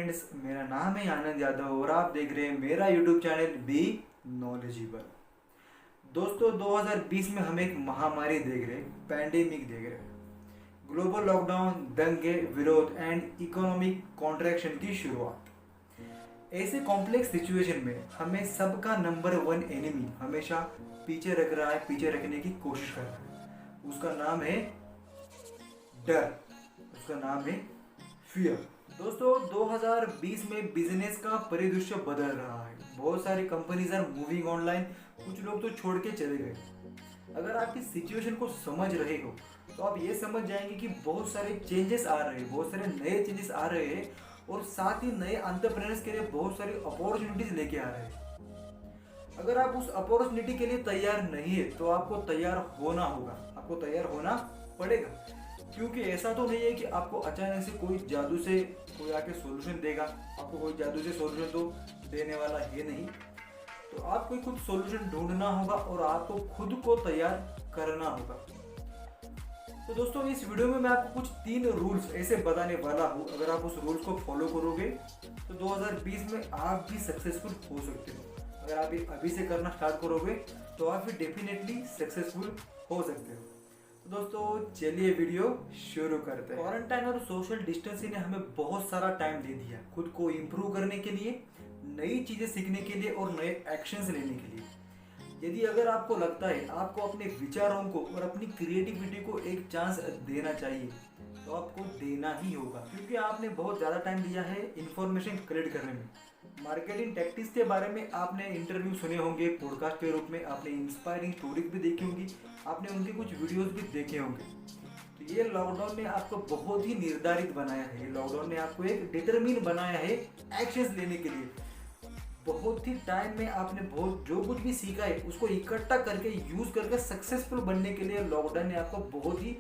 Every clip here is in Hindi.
फ्रेंड्स, मेरा नाम है आनंद यादव और आप देख रहे हैं मेरा यूट्यूब चैनल बी नॉलेजेबल। दोस्तों, 2020 में हम एक महामारी देख रहे हैं, पैंडेमिक देख रहे हैं। ग्लोबल लॉकडाउन, दंगे, विरोध एंड इकोनॉमिक कॉन्ट्रैक्शन की शुरुआत। ऐसे कॉम्प्लेक्स सिचुएशन में हमें सबका नंबर वन एनिमी हमेशा पीछे रख रहा है, पीछे रखने की कोशिश कर रहा है। उसका नाम है डर, उसका नाम है फियर। दोस्तों, 2020 में बिजनेस का परिदृश्य बदल रहा है। बहुत सारी कंपनीज आर मूविंग ऑनलाइन, कुछ लोग तो छोड़ के चले गए। अगर आप इस सिचुएशन को समझ रहे हो तो आप ये समझ जाएंगे कि बहुत सारे चेंजेस आ रहे हैं, बहुत सारे नए चेंजेस आ रहे हैं और साथ ही नए एंटरप्रेन्योर्स के लिए बहुत सारी अपॉर्चुनिटीज लेके आ रहे हैं। अगर आप उस अपॉर्चुनिटी के लिए तैयार नहीं है तो आपको तैयार होना होगा, आपको तैयार होना पड़ेगा। क्योंकि ऐसा तो नहीं है कि आपको अचानक से कोई जादू से कोई आके सॉल्यूशन देगा। आपको कोई जादू से सॉल्यूशन तो देने वाला है नहीं। तो आपको खुद सॉल्यूशन ढूंढना होगा और आपको खुद को तैयार करना होगा। तो दोस्तों, इस वीडियो में मैं आपको कुछ 3 रूल्स ऐसे बताने वाला हूँ। अगर आप उस रूल्स को फॉलो करोगे तो 2020 में आप भी सक्सेसफुल हो सकते हो। अगर आप ये अभी से करना स्टार्ट करोगे तो आप भी डेफिनेटली सक्सेसफुल हो सकते हो। तो दोस्तों, चलिए वीडियो शुरू करते हैं। क्वारंटाइन और सोशल डिस्टेंसिंग ने हमें बहुत सारा टाइम दे दिया खुद को इम्प्रूव करने के लिए, नई चीजें सीखने के लिए और नए एक्शंस लेने के लिए। यदि अगर आपको लगता है आपको अपने विचारों को और अपनी क्रिएटिविटी को एक चांस देना चाहिए तो आपको देना ही होगा। क्योंकि आपने बहुत ज़्यादा टाइम दिया है इंफॉर्मेशन कलेक्ट करने में। मार्केटिंग टैक्टिक्स के बारे में आपने इंटरव्यू सुने होंगे, पॉडकास्ट के रूप में आपने इंस्पायरिंग स्टोरीज भी देखी होंगी, आपने उनके कुछ वीडियोस भी देखे होंगे। तो ये लॉकडाउन ने आपको बहुत ही निर्धारित बनाया है। ये लॉकडाउन ने आपको एक डिटरमिन बनाया है एक्शंस लेने के लिए। बहुत ही टाइम में आपने बहुत जो कुछ भी सीखा है उसको इकट्ठा करके यूज करके सक्सेसफुल बनने के लिए लॉकडाउन ने आपको बहुत ही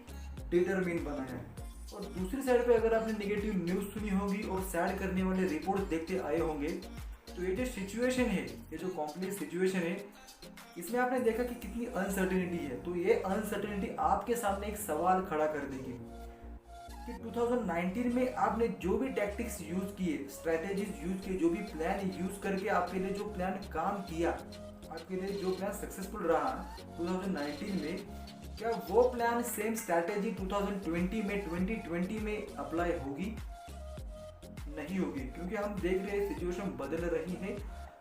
डिटरमिन बनाया है। और दूसरी साइड पे अगर आपने नेगेटिव न्यूज़ सुनी होगी और सैड करने वाले रिपोर्ट देखते आए होंगे, तो ये जो सिचुएशन है, ये जो कॉम्प्लेक्स सिचुएशन है, इसमें आपने देखा कि कितनी अनसर्टेनिटी है। तो ये अनसर्टेनिटी आपके सामने एक सवाल खड़ा कर देगी कि 2019 में आपने जो भी टैक्टिक्स यूज किए, स्ट्रैटेजीज यूज किए, जो भी प्लान यूज करके आपके लिए जो प्लान काम किया, आपके लिए जो प्लान सक्सेसफुल रहा 2019 में, क्या वो प्लान सेम स्ट्रैटेजी 2020 में अप्लाई होगी? नहीं होगी। क्योंकि हम देख रहे हैं सिचुएशन बदल रही है,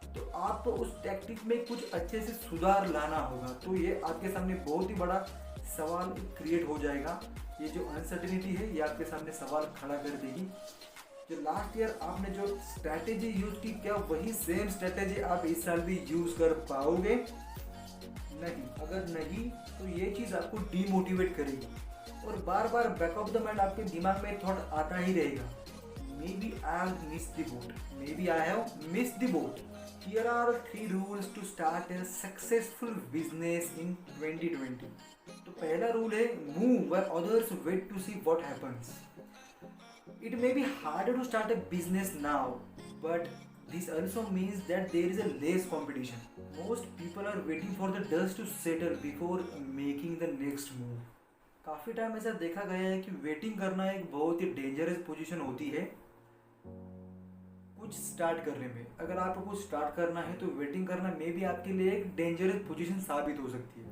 तो आपको उस टैक्टिक में कुछ अच्छे से सुधार लाना होगा। तो ये आपके सामने बहुत ही बड़ा सवाल क्रिएट हो जाएगा। ये जो अनसर्टेनिटी है ये आपके सामने सवाल खड़ा कर देगी। जो लास्ट ईयर आपने जो स्ट्रैटेजी यूज की, क्या वही सेम स्ट्रैटेजी आप इस साल भी यूज कर पाओगे? नहीं। अगर नहीं तो ये चीज़ आपको डीमोटिवेट करेगी और बार बार बैक ऑफ द माइंड आपके दिमाग में थॉट आता ही रहेगा, maybe I have missed the boat, maybe I have missed the boat. Here are 3 rules to start a successful business in 2020. तो पहला रूल है move where others wait to see what happens. It may be harder to start a business now, but this also means that there is a less competition. Most people are waiting for the dust to settle before making the next move. काफ़ी टाइम ऐसा देखा गया है कि वेटिंग करना एक बहुत ही डेंजरस पोजीशन होती है कुछ स्टार्ट करने में। अगर आपको कुछ स्टार्ट करना है तो वेटिंग करना मे भी आपके लिए एक डेंजरस पोजीशन साबित हो सकती है।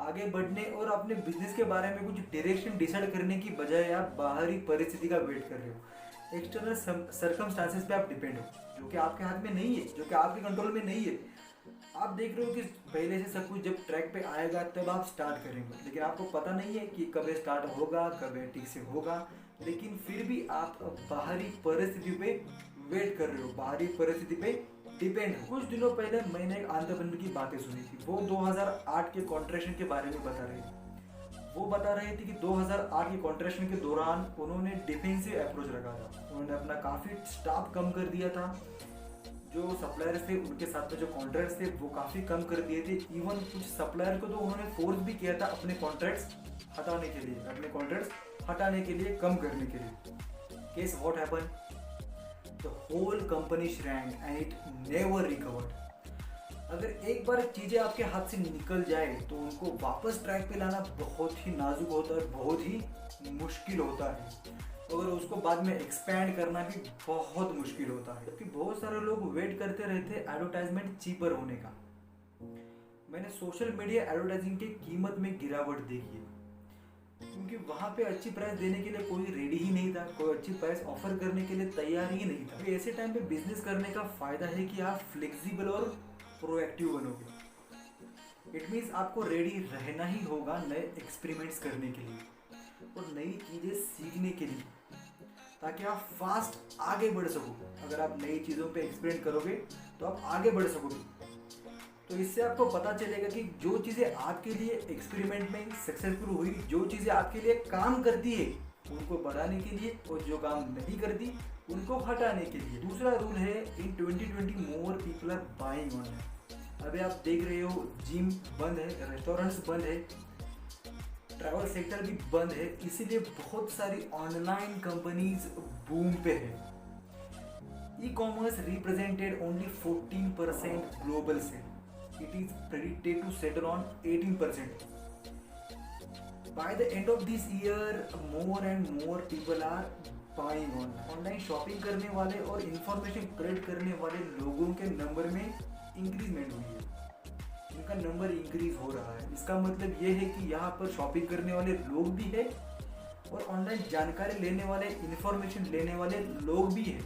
आगे बढ़ने और अपने बिजनेस के बारे में कुछ डायरेक्शन डिसाइड करने की बजाय आप बाहरी परिस्थिति का वेट कर रहे हो। एक्सटर्नल सर्कमस्टांसेस पे आप डिपेंड हो, जो कि आपके हाथ में नहीं है, जो कि आपके कंट्रोल में नहीं है। आप देख रहे हो कि पहले से सब कुछ जब ट्रैक पे आएगा तब आप स्टार्ट करेंगे, लेकिन आपको पता नहीं है कि कब स्टार्ट होगा, कब ठीक से होगा। लेकिन फिर भी आप बाहरी परिस्थिति पे वेट कर रहे हो, बाहरी परिस्थिति पे डिपेंड हो। कुछ दिनों पहले मैंने एक एंटरप्रेन्योर की बातें सुनी थी। वो 2008 के कॉन्ट्रैक्शन के बारे में बता रहे थे। वो बता रहे थे कि 2008 के कॉन्ट्रैक्शन के दौरान उन्होंने डिफेंसिव अप्रोच रखा था। उन्होंने अपना काफ़ी स्टाफ कम कर दिया था। जो सप्लायर्स थे उनके साथ में जो कॉन्ट्रैक्ट्स थे वो काफ़ी कम कर दिए थे। इवन कुछ सप्लायर को तो उन्होंने फोर्स भी किया था अपने कॉन्ट्रैक्ट्स हटाने के लिए, अपने कॉन्ट्रैक्ट्स हटाने के लिए, कम करने के लिए। Case what happen? The whole company shrank and it never recovered. अगर एक बार चीज़ें आपके हाथ से निकल जाए तो उनको वापस ट्रैक पे लाना बहुत ही नाजुक होता है, बहुत ही मुश्किल होता है। अगर उसको बाद में एक्सपैंड करना भी बहुत मुश्किल होता है, क्योंकि बहुत सारे लोग वेट करते रहते हैं एडवर्टाइजमेंट चीपर होने का। मैंने सोशल मीडिया एडवर्टाइजिंग की कीमत में गिरावट देखी है, क्योंकि वहाँ पे अच्छी प्राइस देने के लिए कोई रेडी ही नहीं था, कोई अच्छी प्राइस ऑफर करने के लिए तैयार ही नहीं था। तो ऐसे टाइम पे बिजनेस करने का फायदा है कि आप फ्लेक्सिबल और प्रोएक्टिव बनोगे। इट मीन्स आपको रेडी रहना ही होगा नए एक्सपेरिमेंट्स करने के लिए और नई चीज़ें सीखने के लिए, ताकि आप फास्ट आगे बढ़ सको। अगर आप नई चीज़ों पे एक्सपेरिमेंट करोगे तो आप आगे बढ़ सकोगे। तो इससे आपको पता चलेगा कि जो चीज़ें आपके लिए एक्सपेरिमेंट में सक्सेसफुल हुई, जो चीज़ें आपके लिए काम करती है उनको बढ़ाने के लिए, और जो काम नहीं करती उनको हटाने के लिए। दूसरा रूल है in 2020 more people are buying online. अभी आप देख रहे हो जिम बंद है, रेस्टोरेंट्स बंद है, ट्रैवल सेक्टर भी बंद है, इसीलिए बहुत सारी ऑनलाइन कंपनीज बूम पे है। Ecommerce represented only 14% global sale. It is predicted to settle on 18%. By the end of this year, more and more people are buying online. Online shopping करने वाले और इंफॉर्मेशन कलेक्ट करने वाले लोगों के नंबर में इंक्रीजमेंट हुई है। इनका नंबर इंक्रीज हो रहा है। इसका मतलब ये है कि यहाँ पर शॉपिंग करने वाले लोग भी है और ऑनलाइन जानकारी लेने वाले, इंफॉर्मेशन लेने वाले लोग भी है।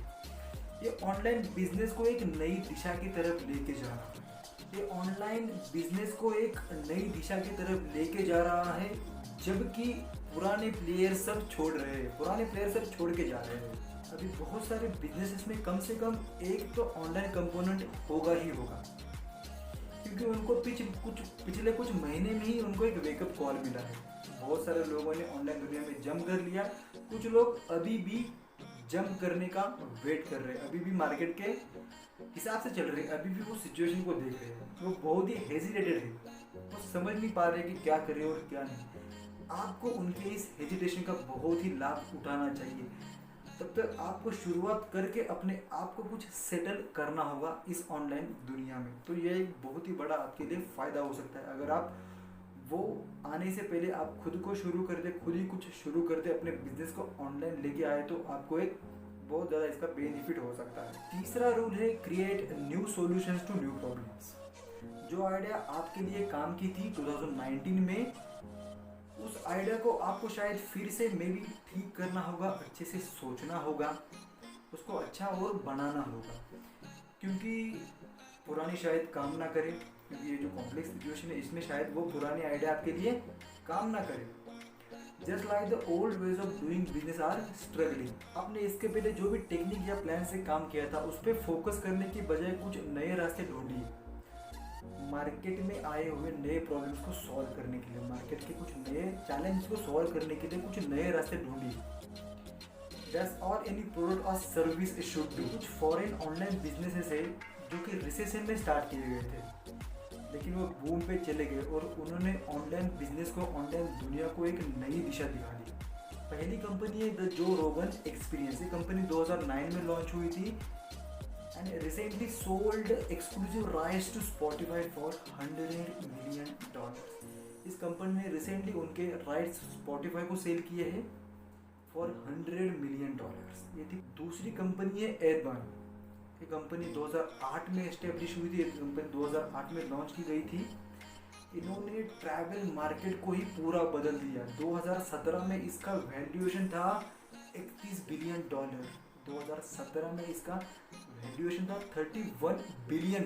ये ऑनलाइन बिजनेस को एक नई दिशा की तरफ लेके जा रहा है। ये ऑनलाइन बिजनेस को एक नई दिशा की तरफ लेके जा रहा है, जबकि पुराने प्लेयर सब छोड़ रहे हैं, पुराने प्लेयर सब छोड़ के जा रहे हैं। अभी बहुत सारे बिजनेसेस में कम से कम एक तो ऑनलाइन कंपोनेंट होगा ही होगा, क्योंकि उनको पिछले कुछ महीने में ही उनको एक वेकअप कॉल मिला है। बहुत सारे लोगों ने ऑनलाइन दुनिया में जंप कर लिया, कुछ लोग अभी भी जंप करने का वेट कर रहे हैं, अभी भी मार्केट के हिसाब से चल रहे हैं, अभी भी वो सिचुएशन को देख रहे हैं। वो बहुत ही हेजिटेटेड है, वो समझ नहीं पा रहे कि क्या करें और क्या नहीं। आपको उनके इस हेजिटेशन का बहुत ही लाभ उठाना चाहिए। तब तक आपको शुरुआत करके अपने आप को कुछ सेटल करना होगा इस ऑनलाइन दुनिया में। तो ये एक बहुत ही बड़ा आपके लिए फ़ायदा हो सकता है। अगर आप वो आने से पहले आप खुद को शुरू कर दे, खुद ही कुछ शुरू कर दे, अपने बिजनेस को ऑनलाइन लेके आए, तो आपको एक बहुत ज़्यादा इसका बेनिफिट हो सकता है। तीसरा रूल है create new solutions to new problems. जो आइडिया आपके लिए काम की थी 2019 में, उस आइडिया को आपको शायद फिर से मे बी ठीक करना होगा, अच्छे से सोचना होगा, उसको अच्छा और बनाना होगा, क्योंकि पुरानी शायद काम ना करे, क्योंकि ये जो कॉम्प्लेक्स सिचुएशन है इसमें शायद वो पुरानी आइडिया आपके लिए काम ना करे। Just like the old ways of doing business are struggling. आपने इसके पहले जो भी टेक्निक या प्लान से काम किया था उस पर फोकस करने की बजाय कुछ नए रास्ते ढूंढिए। मार्केट में आए हुए नए प्रॉब्लम्स को सॉल्व करने के लिए, मार्केट के कुछ नए चैलेंज को सॉल्व करने के लिए कुछ नए रास्ते ढूंढिए। दैट्स ऑल एनी प्रोडक्ट और सर्विस शुड बी। कुछ फॉरेन ऑनलाइन बिजनेसेस है जो कि रिसेशन में स्टार्ट किए गए थे, लेकिन वो बूम पे चले गए और उन्होंने ऑनलाइन बिजनेस को, ऑनलाइन दुनिया को एक नई दिशा दिखा दी। पहली कंपनी है द जो रोगन एक्सपीरियंस। ये कंपनी 2009 में लॉन्च हुई थी and recently sold exclusive rights to Spotify for $100 million. इस कंपनी ने रिसेंटली उनके राइट्स स्पॉटिफाई को सेल किए हैं फॉर $100 मिलियन। ये थी। दूसरी कंपनी है एयरबर्न। ये कंपनी 2008 में एस्टेब्लिश हुई थी, ये कंपनी 2008 में लॉन्च की गई थी। इन्होंने ट्रैवल मार्केट को ही पूरा बदल दिया। 2017 में इसका वैल्यूएशन था $31 बिलियन। 2017 में इसका वैल्यूएशन था $31 बिलियन,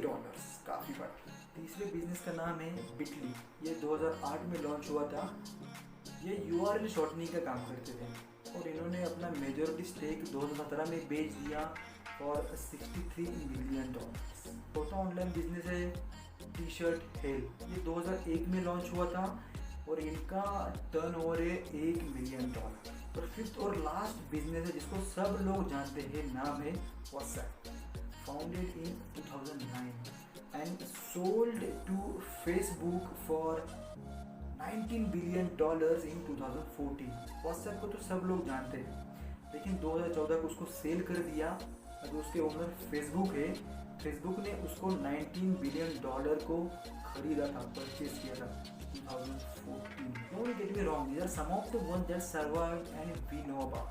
काफ़ी बड़ा। तीसरे बिजनेस का नाम है बिटली। ये 2008 में लॉन्च हुआ था। ये URL शॉर्टनिंग का काम करते थे और इन्होंने अपना मेजॉरिटी स्टेक 2017 में बेच दिया फॉर $63 मिलियन। चौथा ऑनलाइन बिजनेस है टी शर्ट हेल। ये 2001 में लॉन्च हुआ था और इनका टर्नओवर है $1 मिलियन। और फिफ्थ और लास्ट बिजनेस है जिसको सब लोग जानते हैं, नाम है WhatsApp. Founded in 2009 and sold to Facebook for $19 billion in 2014। WhatsApp को तो सब लोग जानते हैं, लेकिन 2014 को उसको सेल कर दिया। अभी उसके ओनर फेसबुक है फेसबुक ने उसको $19 बिलियन को खरीदा था, परचेज किया था 2014। Don't get me wrong, these are some of the ones that survived and we know about.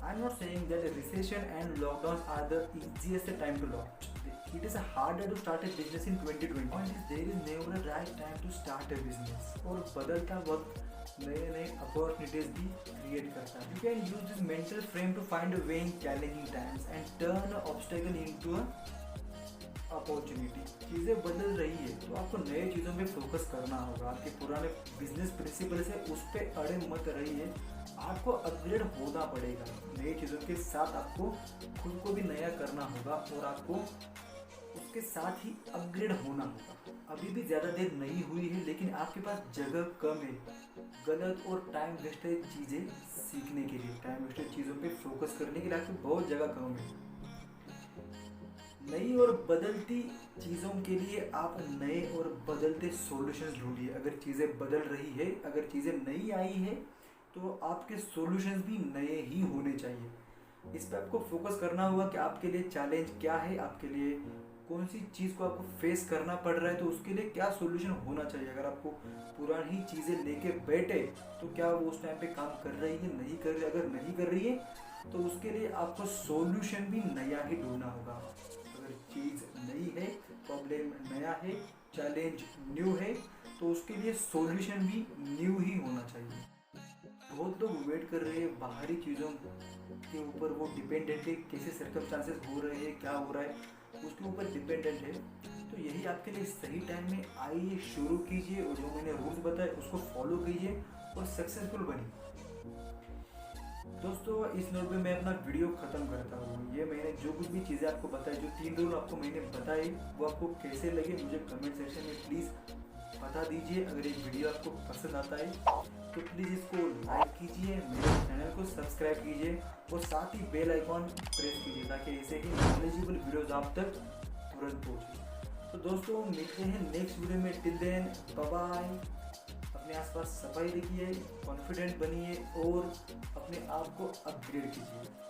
I'm not saying that recession and lockdowns are the easiest time to launch. It is harder to start a business in 2020. Point is, there is never a right time to start a business. और बदलता वक्त नए अपॉर्चुनिटीज भी क्रिएट करता है. You can use this mental frame to find a way in challenging times and turn an obstacle into a opportunity. चीज़ें बदल रही है तो आपको नए चीज़ों पे फोकस करना होगा. आपके पुराने बिजनेस प्रिंसिपल से उस पर अड़े मत रहिए. आपको अपग्रेड होना पड़ेगा. नई चीज़ों के साथ आपको खुद को भी नया करना होगा और आपको उसके साथ ही अपग्रेड होना होगा. अभी भी ज़्यादा देर नहीं हुई है लेकिन आपके पास जगह कम है. गलत और टाइम वेस्टेड चीज़ें सीखने के लिए, टाइम वेस्टेड चीज़ों पे फोकस करने के लिए आपकी बहुत जगह कम है. नई और बदलती चीज़ों के लिए आप नए और बदलते सॉल्यूशंस ढूंढिए. अगर चीज़ें बदल रही है, अगर चीज़ें नई आई है तो आपके सॉल्यूशंस भी नए ही होने चाहिए. इस पर आपको फोकस करना होगा कि आपके लिए चैलेंज क्या है, आपके लिए कौन सी चीज़ को आपको फेस करना पड़ रहा है तो उसके लिए क्या सॉल्यूशन होना चाहिए. अगर आपको पुरानी चीज़ें लेके बैठे तो क्या वो उस टाइम पे काम कर रही है, नहीं कर रही. अगर नहीं कर रही है तो उसके लिए आपको सॉल्यूशन भी नया ही ढूंढना होगा. अगर चीज़ नई है, प्रॉब्लम नया है, चैलेंज न्यू है तो उसके लिए सॉल्यूशन भी न्यू ही होना चाहिए. बहुत लोग वेट कर रहे हैं बाहरी चीज़ों के ऊपर, वो डिपेंडेंट है. कैसे सर्कमस्टांसेस हो रहे हैं, क्या हो रहा है उसके ऊपर डिपेंडेंट है. तो यही आपके लिए सही टाइम में आइए, शुरू कीजिए और जो मैंने रूल्स बताए उसको फॉलो कीजिए और सक्सेसफुल बनिए. दोस्तों, इस नोट पे मैं अपना वीडियो ख़त्म करता हूँ. ये मैंने जो कुछ भी चीज़ें आपको बताई, जो 3 रूल आपको मैंने बताए, वो आपको कैसे लगे मुझे कमेंट सेक्शन में प्लीज़ बता दीजिए. अगर ये वीडियो आपको पसंद आता है तो प्लीज़ इसको लाइक कीजिए, मेरे चैनल को सब्सक्राइब कीजिए और साथ ही बेल आइकॉन प्रेस कीजिए ताकि ऐसे ही नॉलेजेबल वीडियोज़ आप तक तुरंत पहुँचे. तो दोस्तों, मिलते हैं नेक्स्ट वीडियो में. Till then, bye bye. अपने आसपास सफाई रखिए, कॉन्फिडेंट बनिए और अपने आप को अपग्रेड कीजिए.